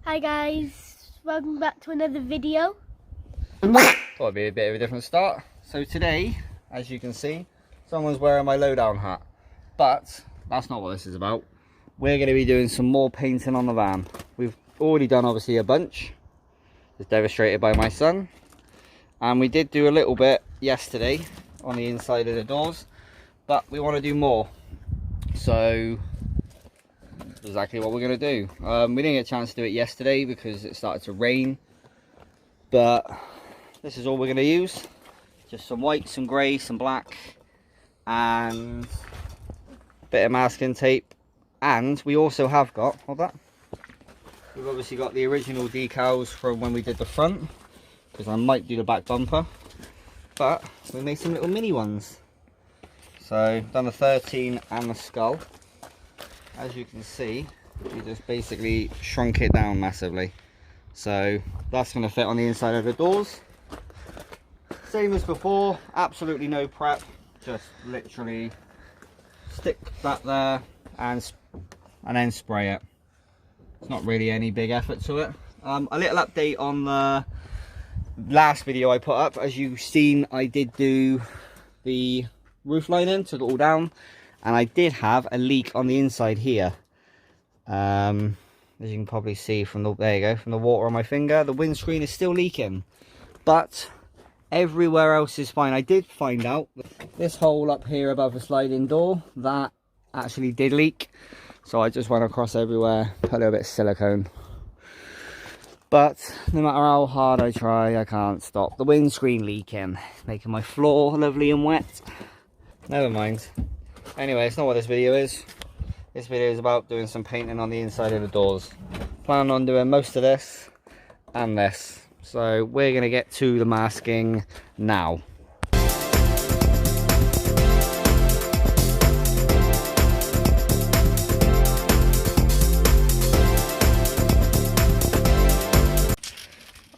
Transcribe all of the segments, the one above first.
Hi guys, welcome back to another video. Thought it'd be a bit of a different start. So today, as you can see, someone's wearing my lowdown hat. But that's not what this is about. We're going to be doing some more painting on the van. We've already done obviously a bunch. It's demonstrated by my son. And we did do a little bit yesterday on the inside of the doors. But we want to do more. So exactly what we're going to do. We didn't get a chance to do it yesterday because it started to rain. But this is all we're going to use. Just some white, some grey, some black, and a bit of masking tape. And we also have got, hold that, we've obviously got the original decals from when we did the front, because I might do the back bumper, but we made some little mini ones. So done the 13 and the skull. As you can see, we just basically shrunk it down massively. So that's going to fit on the inside of the doors. Same as before, absolutely no prep, just literally stick that there and then spray it. It's not really any big effort to it. A little update on the last video I put up. As you've seen, I did do the roof lining, took it all down, and I did have a leak on the inside here. As you can probably see from the, there you go, from the water on my finger, the windscreen is still leaking, but everywhere else is fine. I did find out this hole up here above the sliding door, that actually did leak. So I just went across everywhere, put a little bit of silicone. But no matter how hard I try, I can't stop the windscreen leaking. It's making my floor lovely and wet. Never mind. Anyway, it's not what this video is. This video is about doing some painting on the inside of the doors. Plan on doing most of this and this. So we're going to get to the masking now.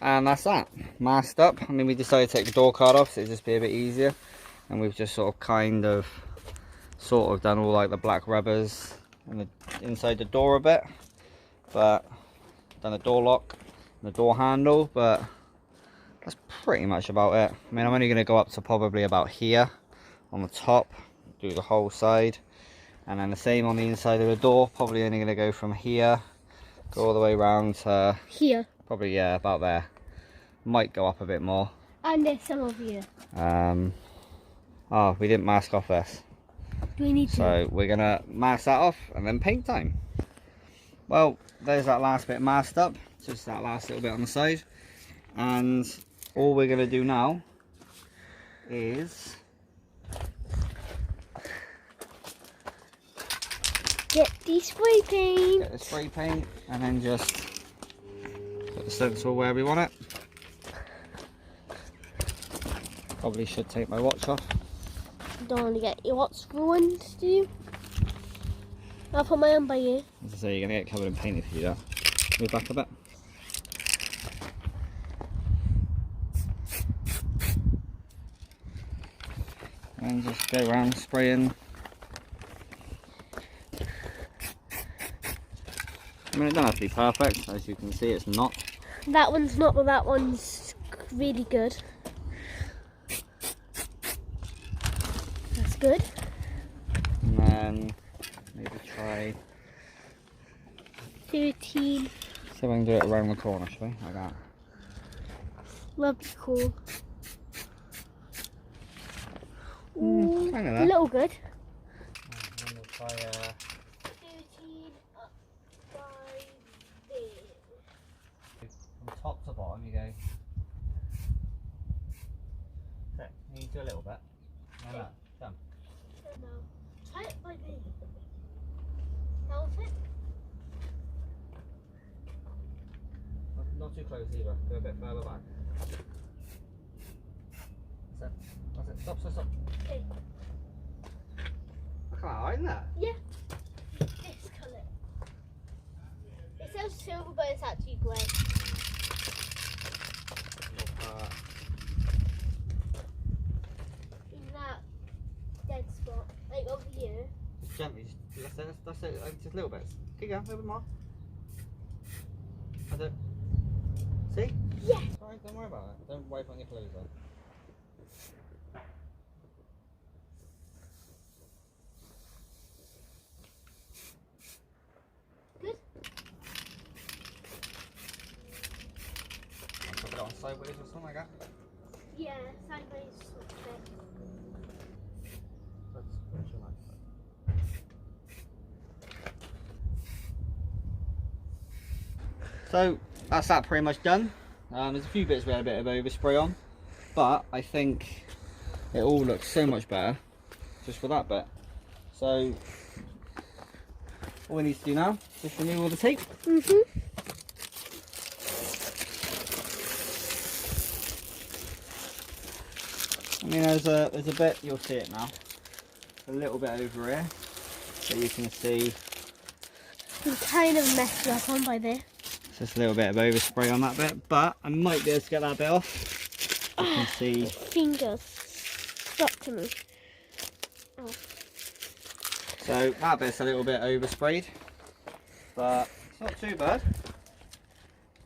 And that's that. Masked up. I mean, we decided to take the door card off so it'd just be a bit easier. And we've just sort of done all like the black rubbers and the inside the door a bit. But done the door lock, the door handle, but that's pretty much about it. I mean, I'm only going to go up to probably about here on the top, do the whole side, and then the same on the inside of the door. Probably only going to go from here, go all the way around to Here. Probably, yeah, about there. Might go up a bit more. And there's some over here. Oh, we didn't mask off this. Do we need to? So we're going to mask that off and then paint time. Well, there's that last bit masked up. Just that last little bit on the side. And all we're going to do now is Get the spray paint. get the spray paint and then just put the stencil where we want it. Probably should take my watch off. Don't want to get your watch ruined, do you? I'll put my own by you. As I say, you're going to get covered in paint if you do that. Move back a bit. And just go around spraying. I mean, it doesn't have to be perfect, as you can see, it's not. That one's not, but that one's really good. That's good. And then maybe try. 13. See if I can do it around the corner, shall we? Like that. That'd be cool. Ooh, kind of a there. little good. And then we'll try, 13 up by there. from top to bottom you go. Okay, you need to do a little bit. No, done. No. Try it by there. That will fit. Not too close either, go a bit further back. That's it, stop. Okay. I can't hide in that. Yeah. This colour. It says silver, but it's actually grey. In that dead spot, like over here. Just gently, that's it, just little bits. Keep going, a little bit more. it. See? Yeah. Alright, don't worry about it. Don't wipe on your clothes though. Good. I'll put it on sideways or something like that. Yeah, sideways looks good. So that's that pretty much done. There's a few bits we had a bit of overspray on, but I think it all looks so much better just for that bit. So all we need to do now is just remove all the tape. I mean, there's a bit, you'll see it now, a little bit over here that you can see. You kind of messed up on by there. Just a little bit of overspray on that bit, but I might be able to get that bit off. You can see. Fingers stuck to me. Oh. So that bit's a little bit oversprayed, but it's not too bad.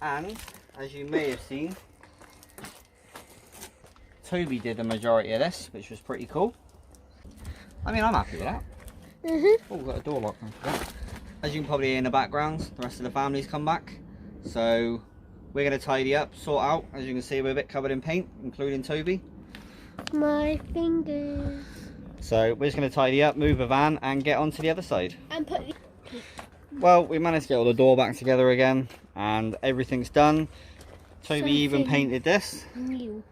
And as you may have seen, Toby did the majority of this, which was pretty cool. I mean, I'm happy with that. Oh, we've got a door lock. As you can probably hear in the background, the rest of the family's come back. So we're going to tidy up, sort out. As you can see, we're a bit covered in paint, including Toby. My fingers. So we're just going to tidy up, move the van and get onto the other side. And put. Well, we managed to get all the door back together again and everything's done. Toby even painted this. New.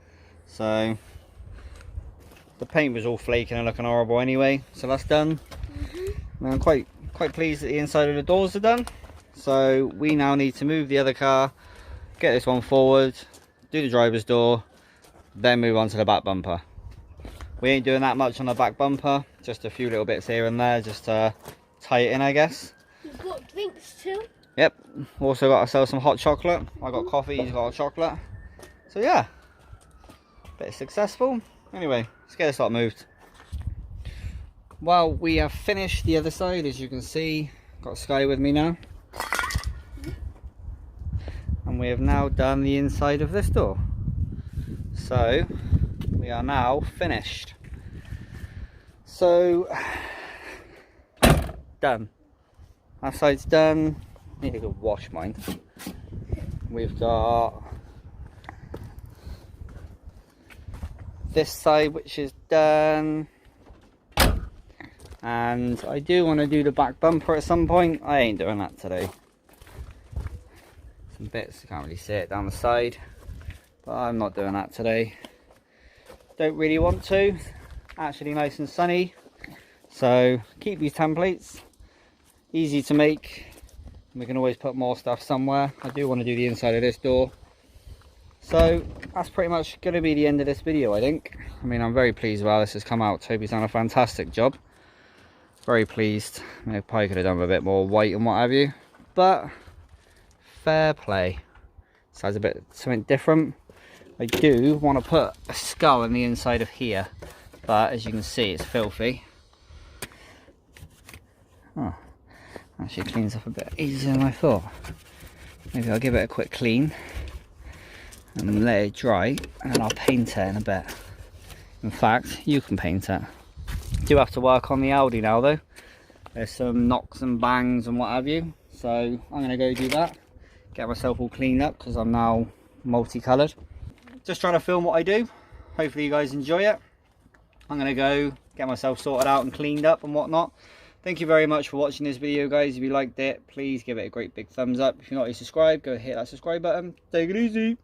So the paint was all flaking and looking horrible anyway. So that's done. And I'm quite pleased that the inside of the doors are done. So we now need to move the other car, get this one forward, do the driver's door, then move on to the back bumper. We ain't doing that much on the back bumper, just a few little bits here and there just to tie it in, I guess. You've got drinks too? Yep, also got ourselves some hot chocolate. I got coffee, he's got hot chocolate. So yeah, bit successful. Anyway, let's get this lot moved. Well, we have finished the other side, as you can see. Got Sky with me now. And we have now done the inside of this door. So we are now finished. So done. That side's done. Need to go wash mine. We've got this side which is done. And I do want to do the back bumper at some point. I ain't doing that today. Some bits, you can't really see it down the side, but I'm not doing that today. Don't really want to. Actually nice and sunny. So keep these templates. Easy to make. We can always put more stuff somewhere. I do want to do the inside of this door. So that's pretty much going to be the end of this video, I think. I mean, I'm very pleased with how this has come out. Toby's done a fantastic job. Very pleased. I mean, I probably could have done with a bit more white and what have you, but fair play. This has a bit something different. I do want to put a skull on the inside of here, but as you can see, it's filthy. Oh, actually cleans up a bit easier than I thought. Maybe I'll give it a quick clean and let it dry, and then I'll paint it in a bit. In fact, you can paint it. Do have to work on the Audi now though. There's some knocks and bangs and what have you, so I'm going to go do that, get myself all cleaned up because I'm now multicoloured. Just trying to film what I do. Hopefully you guys enjoy it. I'm going to go get myself sorted out and cleaned up and whatnot. Thank you very much for watching this video, guys. If you liked it, please give it a great big thumbs up. If you're not yet subscribed, go hit that subscribe button. Take it easy.